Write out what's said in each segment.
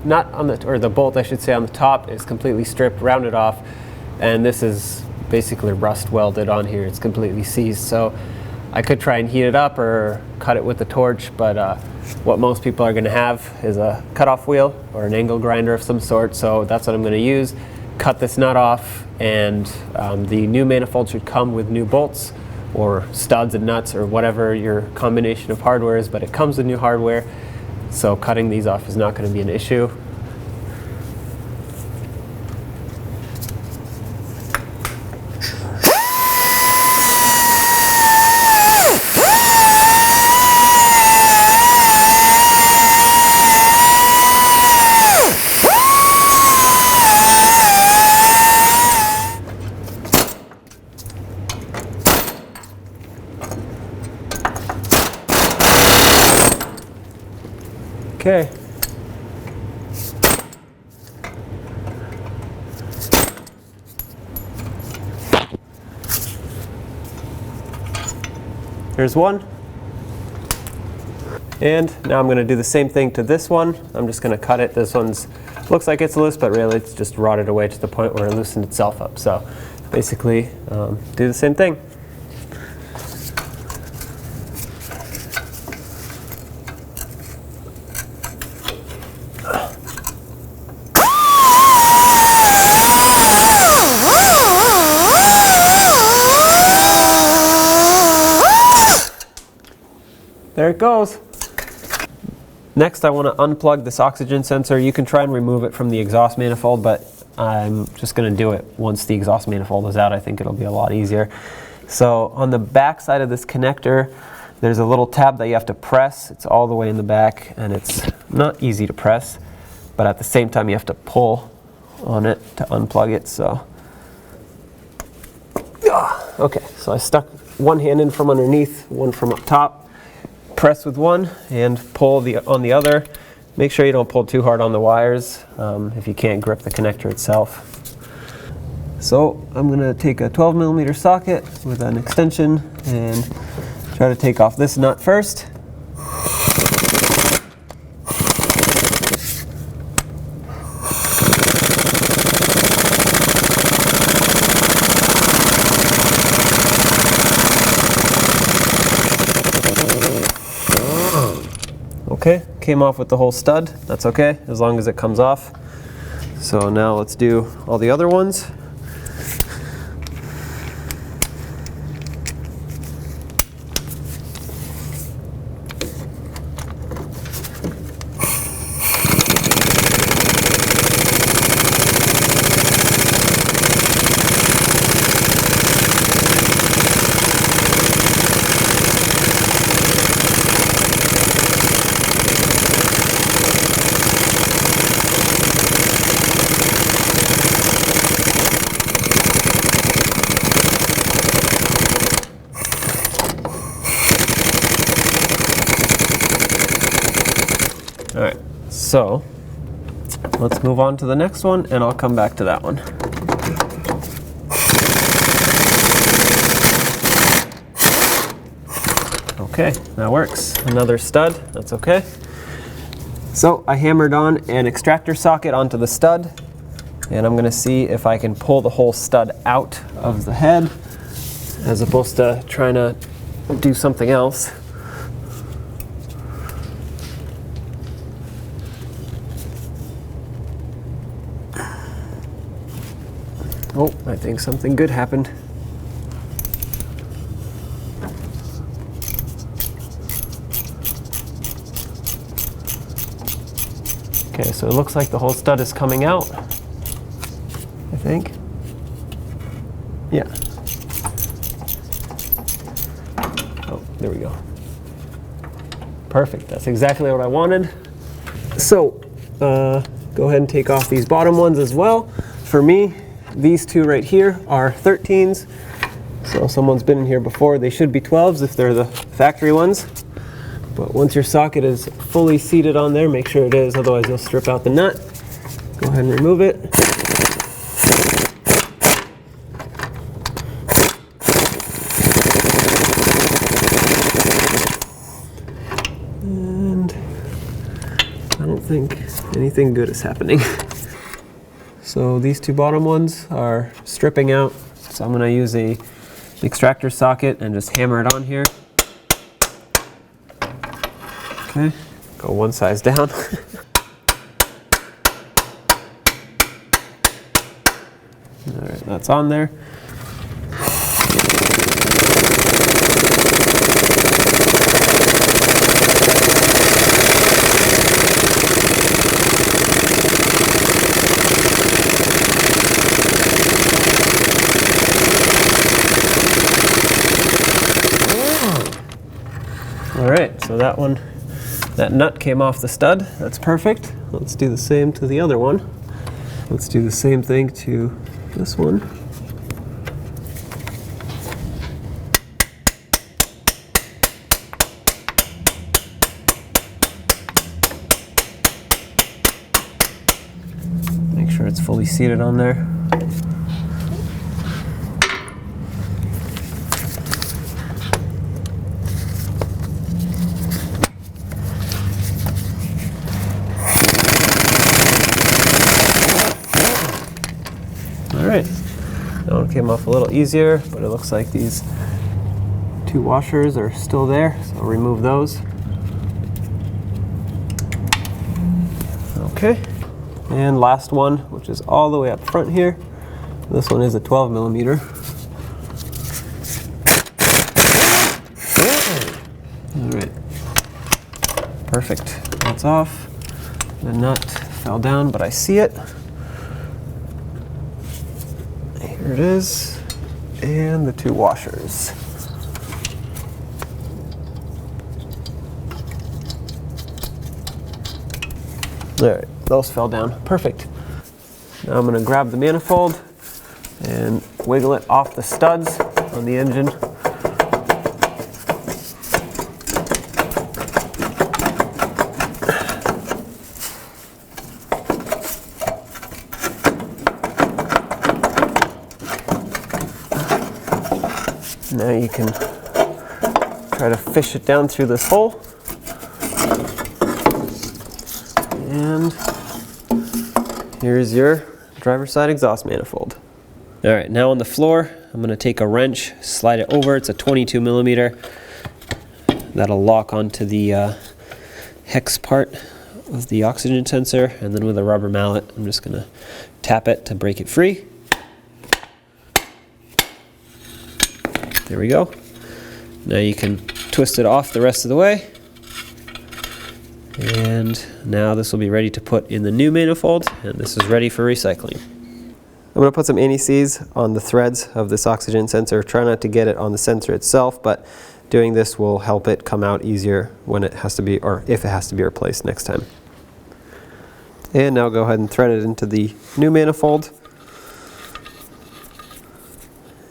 nut on the, or the bolt I should say, on the top is completely stripped, rounded off, and this is basically rust welded on here. It's completely seized. So I could try and heat it up or cut it with the torch, but what most people are going to have is a cutoff wheel or an angle grinder of some sort. So that's what I'm going to use. Cut this nut off, and the new manifold should come with new bolts or studs and nuts or whatever your combination of hardware is, but it comes with new hardware, so cutting these off is not going to be an issue. Okay. Here's one. And now I'm going to do the same thing to this one. I'm just going to cut it. This one's looks like it's loose, but really it's just rotted away to the point where it loosened itself up. So basically do the same thing. There it goes. Next, I want to unplug this oxygen sensor. You can try and remove it from the exhaust manifold, but I'm just going to do it once the exhaust manifold is out. I think it'll be a lot easier. So on the back side of this connector, there's a little tab that you have to press. It's all the way in the back, and it's not easy to press, but at the same time you have to pull on it to unplug it. So okay, so I stuck one hand in from underneath, one from up top. Press with one and pull on the other. Make sure you don't pull too hard on the wires if you can't grip the connector itself. So I'm going to take a 12mm socket with an extension and try to take off this nut first. Okay, came off with the whole stud. That's okay, as long as it comes off. So now let's do all the other ones. All right, so let's move on to the next one, and I'll come back to that one. Okay, that works. Another stud, that's okay. So I hammered on an extractor socket onto the stud, and I'm gonna see if I can pull the whole stud out of the head, as opposed to trying to do something else. Oh, I think something good happened. Okay, so it looks like the whole stud is coming out, I think. Yeah. Oh, there we go. Perfect, that's exactly what I wanted. So, go ahead and take off these bottom ones as well. For me, these two right here are 13s. So someone's been in here before, they should be 12s if they're the factory ones. But once your socket is fully seated on there, make sure it is, otherwise you'll strip out the nut. Go ahead and remove it. And I don't think anything good is happening. So these two bottom ones are stripping out. So I'm going to use an extractor socket and just hammer it on here. Okay, go one size down. All right, that's on there. All right, so that nut came off the stud. That's perfect. Let's do the same to the other one. Let's do the same thing to this one. Make sure it's fully seated on there. All right, that one came off a little easier, but it looks like these two washers are still there, so I'll remove those. Okay, and last one, which is all the way up front here. This one is a 12 millimeter. All right, perfect, that's off. The nut fell down, but I see it. Here it is, and the two washers. All right, those fell down, perfect. Now I'm gonna grab the manifold and wiggle it off the studs on the engine. Now you can try to fish it down through this hole. And here's your driver's side exhaust manifold. All right, now on the floor, I'm gonna take a wrench, slide it over. It's a 22 millimeter. That'll lock onto the hex part of the oxygen sensor. And then with a rubber mallet, I'm just gonna tap it to break it free. There we go. Now you can twist it off the rest of the way. And now this will be ready to put in the new manifold, and this is ready for recycling. I'm going to put some anti-seize on the threads of this oxygen sensor. Try not to get it on the sensor itself, but doing this will help it come out easier when it has to be, or if it has to be replaced next time. And now go ahead and thread it into the new manifold.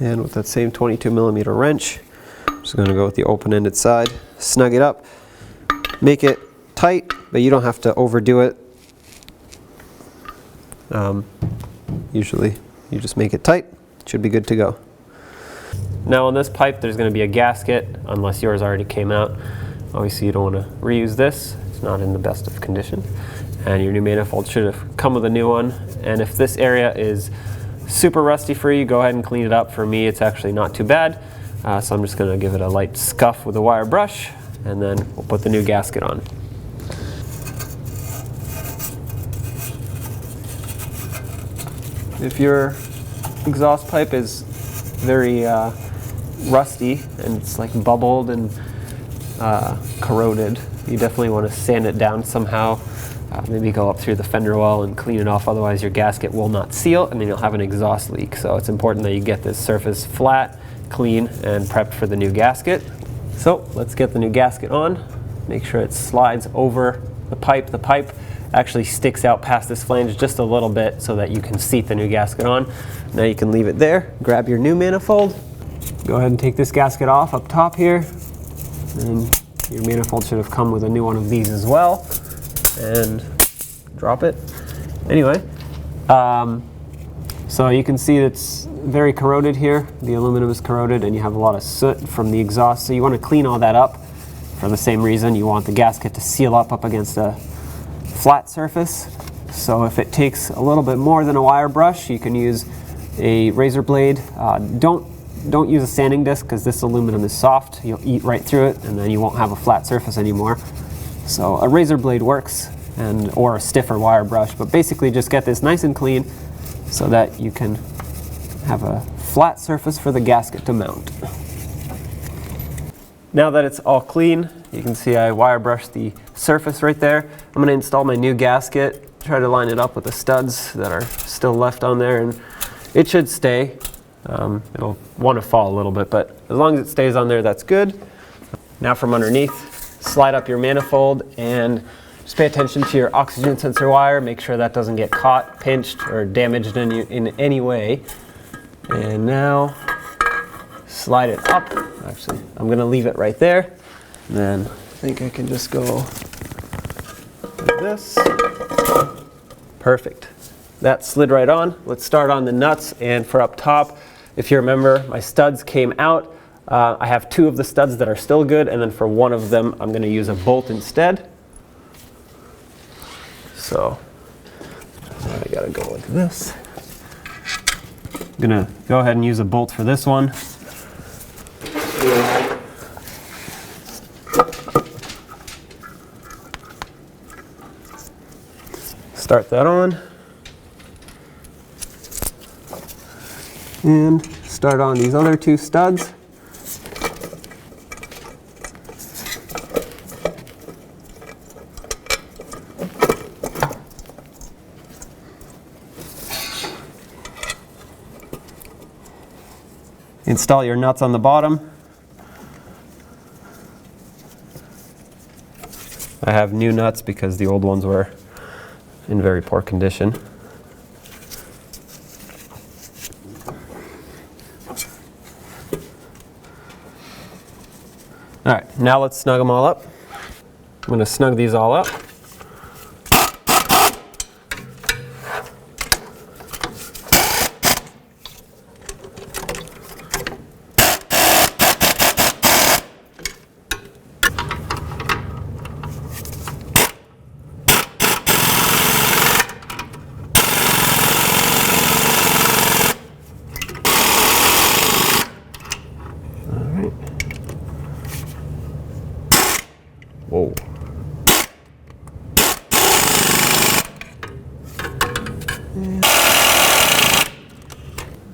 And with that same 22 millimeter wrench, I'm just going to go with the open-ended side, snug it up, make it tight, but you don't have to overdo it. Usually you just make it tight, it should be good to go. Now on this pipe there's going to be a gasket, unless yours already came out. Obviously you don't want to reuse this, it's not in the best of condition. And your new manifold should have come with a new one. And if this area is super rusty for you, go ahead and clean it up. For me, it's actually not too bad. So I'm just going to give it a light scuff with a wire brush, and then we'll put the new gasket on. If your exhaust pipe is very rusty and it's like bubbled and corroded, you definitely want to sand it down somehow. Maybe go up through the fender well and clean it off, otherwise your gasket will not seal and then you'll have an exhaust leak. So it's important that you get this surface flat, clean, and prepped for the new gasket. So let's get the new gasket on. Make sure it slides over the pipe. The pipe actually sticks out past this flange just a little bit so that you can seat the new gasket on. Now you can leave it there, grab your new manifold, go ahead and take this gasket off up top here, and your manifold should have come with a new one of these as well. And drop it. Anyway, so you can see it's very corroded here. The aluminum is corroded and you have a lot of soot from the exhaust. So you want to clean all that up for the same reason. You want the gasket to seal up against a flat surface. So if it takes a little bit more than a wire brush, you can use a razor blade. Don't use a sanding disc because this aluminum is soft. You'll eat right through it and then you won't have a flat surface anymore. So a razor blade works, or a stiffer wire brush, but basically just get this nice and clean so that you can have a flat surface for the gasket to mount. Now that it's all clean, you can see I wire brushed the surface right there. I'm going to install my new gasket, try to line it up with the studs that are still left on there, and it should stay. It'll want to fall a little bit, but as long as it stays on there, that's good. Now from underneath, slide up your manifold and just pay attention to your oxygen sensor wire. Make sure that doesn't get caught, pinched, or damaged in any way. And now slide it up. Actually, I'm going to leave it right there. And then I think I can just go like this. Perfect. That slid right on. Let's start on the nuts. And for up top, if you remember, my studs came out. I have 2 of the studs that are still good, and then for one of them, I'm going to use a bolt instead. So I got to go like this. I'm going to go ahead and use a bolt for this one. Start that on. And start on these other 2 studs. Install your nuts on the bottom. I have new nuts because the old ones were in very poor condition. All right, now let's snug them all up. I'm going to snug these all up. Whoa.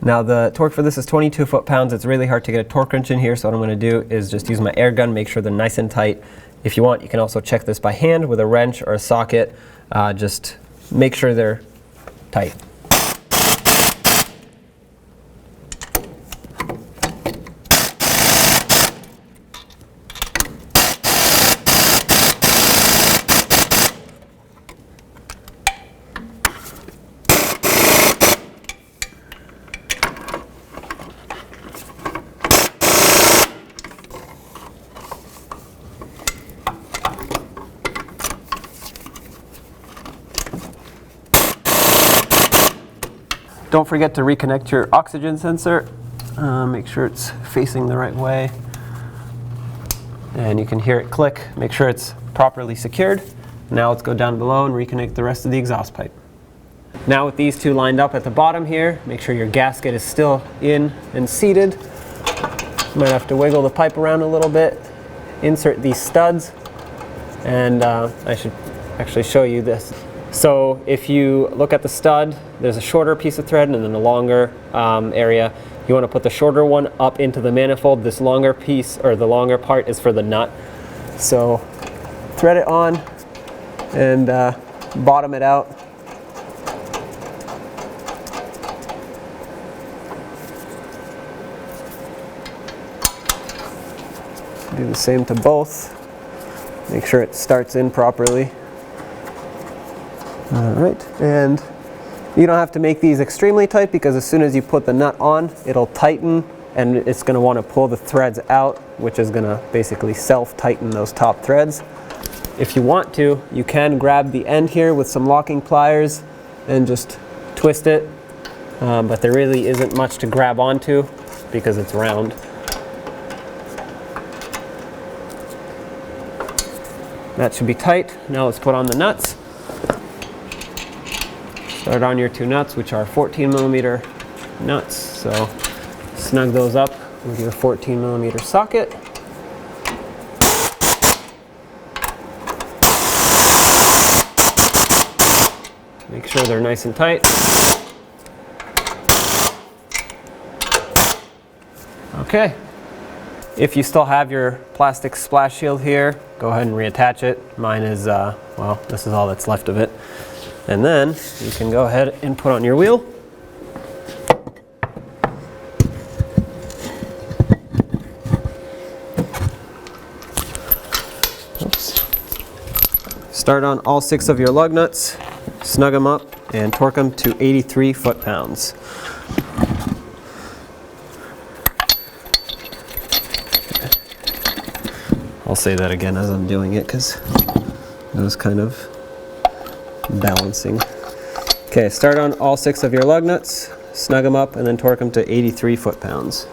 Now the torque for this is 22 foot-pounds. It's really hard to get a torque wrench in here, so what I'm going to do is just use my air gun, make sure they're nice and tight. If you want, you can also check this by hand with a wrench or a socket. Just make sure they're tight. Don't forget to reconnect your oxygen sensor. Make sure it's facing the right way. And you can hear it click. Make sure it's properly secured. Now let's go down below and reconnect the rest of the exhaust pipe. Now with these 2 lined up at the bottom here, make sure your gasket is still in and seated. Might have to wiggle the pipe around a little bit. Insert these studs. And I should actually show you this. So if you look at the stud, there's a shorter piece of thread and then a longer area. You want to put the shorter one up into the manifold. This longer piece, or the longer part, is for the nut. So thread it on and bottom it out. Do the same to both. Make sure it starts in properly. All right, and you don't have to make these extremely tight because as soon as you put the nut on, it'll tighten and it's going to want to pull the threads out, which is going to basically self-tighten those top threads. If you want to, you can grab the end here with some locking pliers and just twist it, but there really isn't much to grab onto because it's round. That should be tight. Now let's put on the nuts. Start on your two nuts, which are 14mm nuts. So snug those up with your 14mm socket. Make sure they're nice and tight. Okay. If you still have your plastic splash shield here, go ahead and reattach it. Mine is, well, this is all that's left of it. And then you can go ahead and put on your wheel. Oops. Start on all 6 of your lug nuts, snug them up, and torque them to 83 foot-pounds. I'll say that again as I'm doing it because I was kind of balancing. Okay, start on all 6 of your lug nuts, snug them up, and then torque them to 83 foot-pounds.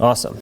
Awesome.